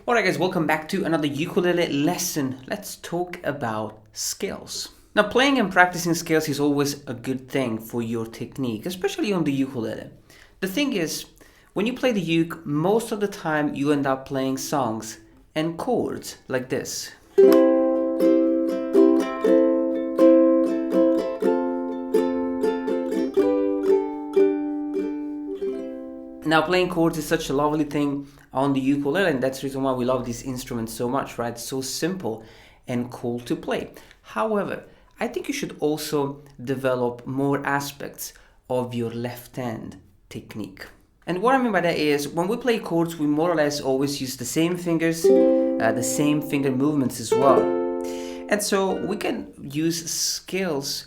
Alright guys, welcome back to another ukulele lesson. Let's talk about scales. Now playing and practicing scales is always a good thing for your technique, especially on the ukulele. The thing is, when you play the uke, most of the time you end up playing songs and chords like this. Now playing chords is such a lovely thing on the ukulele, and that's the reason why we love this instrument so much, right? It's so simple and cool to play. However, I think you should also develop more aspects of your left hand technique. And what I mean by that is, when we play chords, we more or less always use the same fingers, the same finger movements as well. And so we can use scales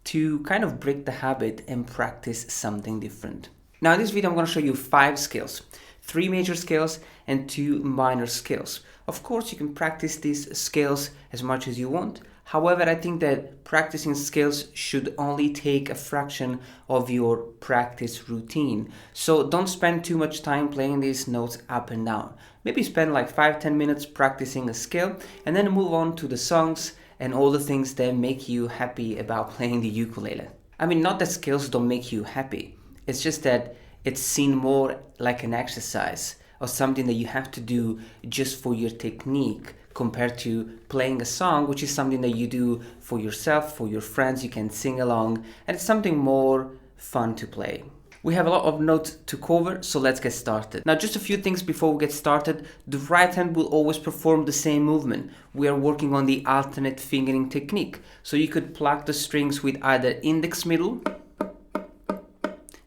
to kind of break the habit and practice something different. Now in this video I'm going to show you 5 scales, 3 major scales and 2 minor scales. Of course you can practice these scales as much as you want. However, I think that practicing scales should only take a fraction of your practice routine. So don't spend too much time playing these notes up and down. Maybe spend like 5-10 minutes practicing a scale and then move on to the songs and all the things that make you happy about playing the ukulele. I mean, not that scales don't make you happy. It's just that it's seen more like an exercise or something that you have to do just for your technique compared to playing a song, which is something that you do for yourself, for your friends, you can sing along, and it's something more fun to play. We have a lot of notes to cover, so let's get started. Now just a few things before we get started. The right hand will always perform the same movement. We are working on the alternate fingering technique. So you could pluck the strings with either index middle,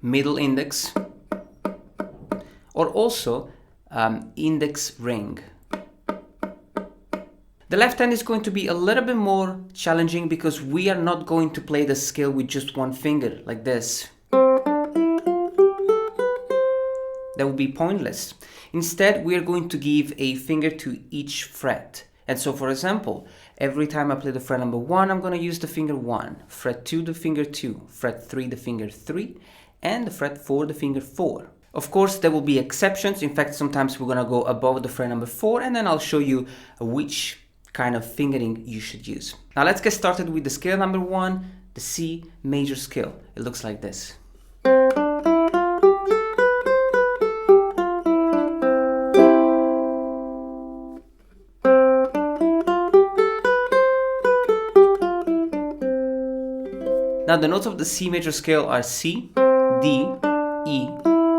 middle index, or also index ring. The left hand is going to be a little bit more challenging because we are not going to play the scale with just one finger like this. That would be pointless. Instead, we are going to give a finger to each fret. And so for example, every time I play the fret number 1, I'm going to use the finger 1, fret 2 the finger 2, fret 3 the finger 3, and the fret 4 the finger 4. Of course there will be exceptions. In fact, sometimes we're gonna go above the fret number 4 and then I'll show you which kind of fingering you should use. Now let's get started with the scale number 1, the C major scale. It looks like this. Now the notes of the C major scale are C, D, E,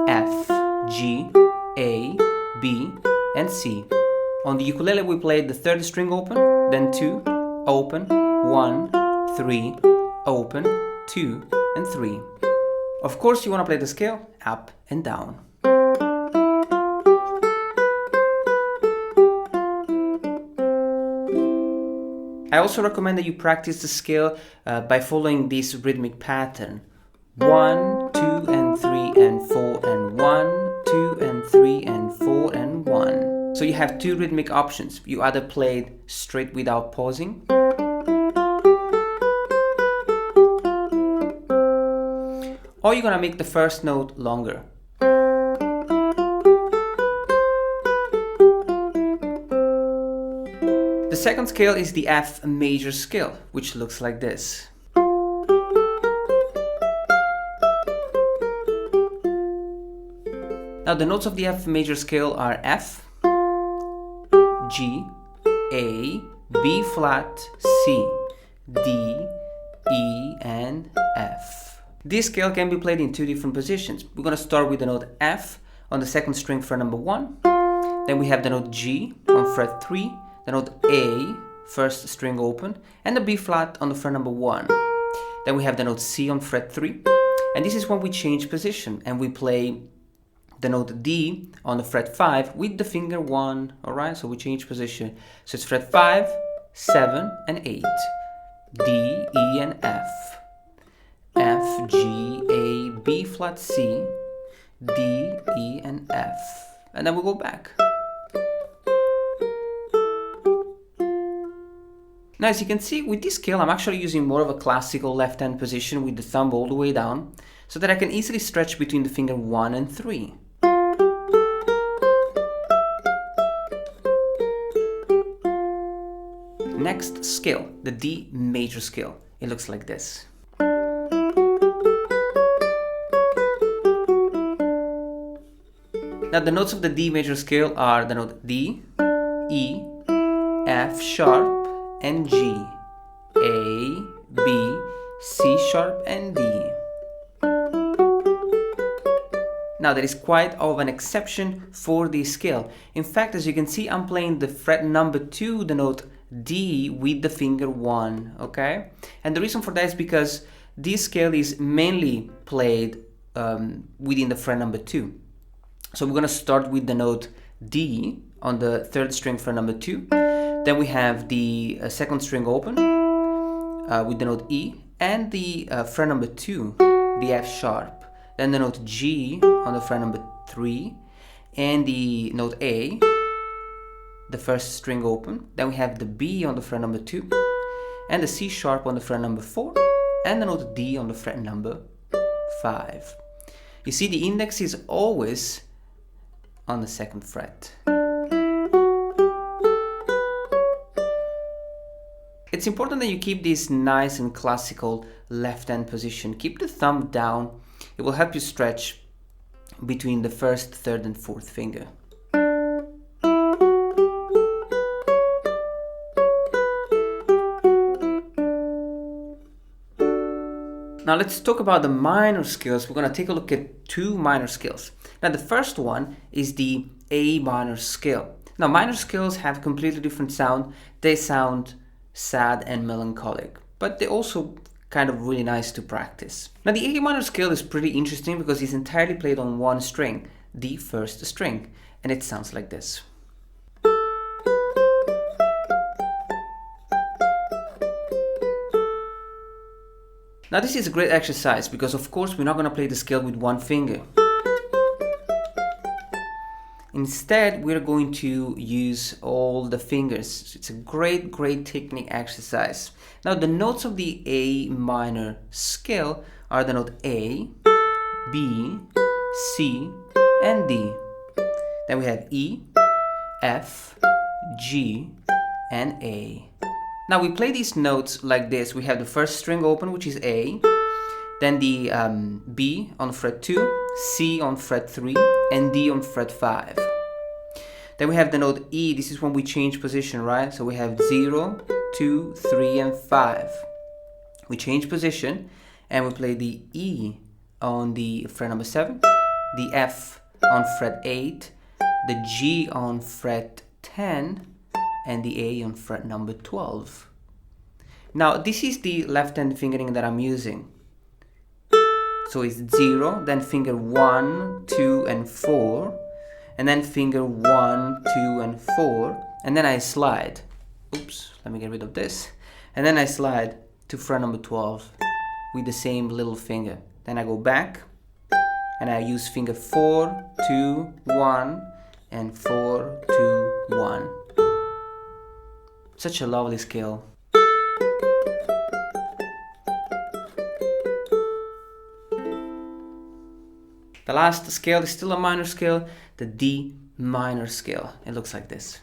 F, G, A, B, and C. On the ukulele we played the 3rd string open, then 2, open, 1, 3, open, 2, and 3. Of course you want to play the scale up and down. I also recommend that you practice the scale by following this rhythmic pattern. 1, 2, and 3, and 4, and 1, 2, and 3, and 4, and 1. So you have 2 rhythmic options. You either play it straight without pausing, or you're gonna make the first note longer. The second scale is the F major scale, which looks like this. Now the notes of the F major scale are F, G, A, B flat, C, D, E, and F. This scale can be played in 2 different positions. We're going to start with the note F on the 2nd string fret number 1. Then we have the note G on fret 3, the note A, 1st string open, and the B flat on the fret number 1. Then we have the note C on fret 3, and this is when we change position and we play the note D on the fret 5 with the finger 1, alright, so we change position. So it's fret 5, 7, and 8. D, E, and F. F, G, A, B flat, C, D, E, and F. And then we'll go back. Now as you can see, with this scale I'm actually using more of a classical left hand position with the thumb all the way down, so that I can easily stretch between the finger 1 and 3. next scale, the D major scale. It looks like this. Now the notes of the D major scale are the note D, E, F sharp, and G, A, B, C sharp, and D. Now there is quite of an exception for this scale. In fact, as you can see, I'm playing the fret number 2, the note D, with the finger 1, okay? And the reason for that is because this scale is mainly played within the fret number 2. So we're gonna start with the note D on the 3rd string fret number 2. Then we have the 2nd string open with the note E and the fret number 2, the F sharp. Then the note G on the fret number 3 and the note A, the 1st string open. Then we have the B on the fret number 2 and the C sharp on the fret number 4 and the note D on the fret number 5. You see, the index is always on the 2nd fret. It's important that you keep this nice and classical left hand position. Keep the thumb down. It will help you stretch between the 1st, 3rd, and 4th finger. Now let's talk about the minor scales. We're going to take a look at 2 minor scales. Now the first one is the A minor scale. Now minor scales have a completely different sound. They sound sad and melancholic, but they also kind of really nice to practice. Now the A minor scale is pretty interesting because it's entirely played on one string, the 1st string, and it sounds like this. Now this is a great exercise because of course we're not going to play the scale with one finger. Instead, we're going to use all the fingers. It's a great technique exercise. Now the notes of the A minor scale are the note A, B, C, and D. Then we have E, F, G, and A. Now we play these notes like this. We have the 1st string open, which is A, then the B on fret 2, C on fret 3, and D on fret 5. Then we have the note E. This is when we change position, right? So we have 0, 2, 3, and 5. We change position and we play the E on the fret number 7, the F on fret 8, the G on fret 10, and the A on fret number 12. Now this is the left hand fingering that I'm using. So it's 0, then finger 1, 2, and 4, and then finger 1, 2, and 4, and then I slide. Oops, let me get rid of this. And then I slide to fret number 12 with the same little finger. Then I go back and I use finger 4, 2, 1, and 4, 2, 1. Such a lovely scale. The last scale is still a minor scale, the D minor scale. It looks like this.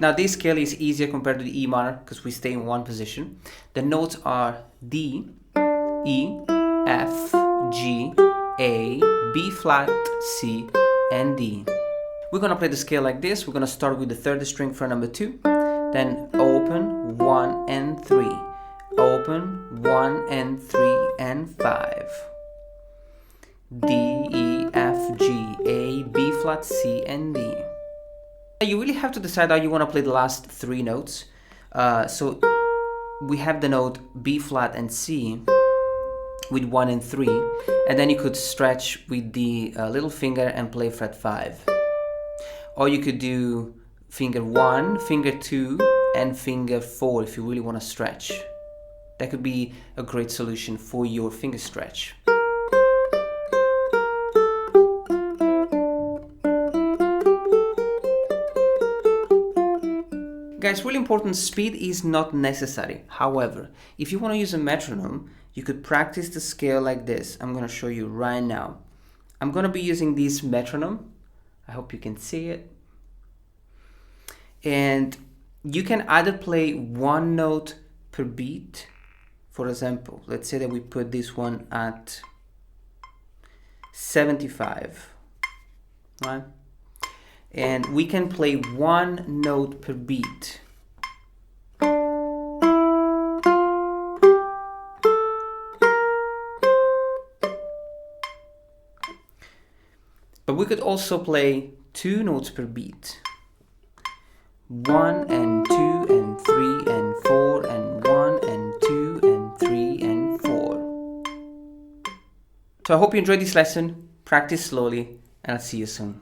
Now this scale is easier compared to the E minor because we stay in one position. The notes are D, E, F, G, A, B flat, C, and D. We're gonna play the scale like this. We're gonna start with the 3rd string fret number 2, then open 1 and 3, open 1 and 3 and 5. D, E, F, G, A, B flat, C, and D. You really have to decide how you want to play the last 3 notes. So we have the note B flat and C with 1 and 3, and then you could stretch with the little finger and play fret 5. Or you could do finger 1, finger 2, and finger 4 if you really want to stretch. That could be a great solution for your finger stretch. Guys, really important, speed is not necessary. However, if you want to use a metronome, you could practice the scale like this. I'm going to show you right now. I'm gonna be using this metronome. I hope you can see it. And you can either play one note per beat. For example, let's say that we put this one at 75, right? And we can play one note per beat. But we could also play two notes per beat. 1 and 2 and 3 and 4 and 1 and 2 and 3 and 4. So I hope you enjoyed this lesson. Practice slowly and I'll see you soon.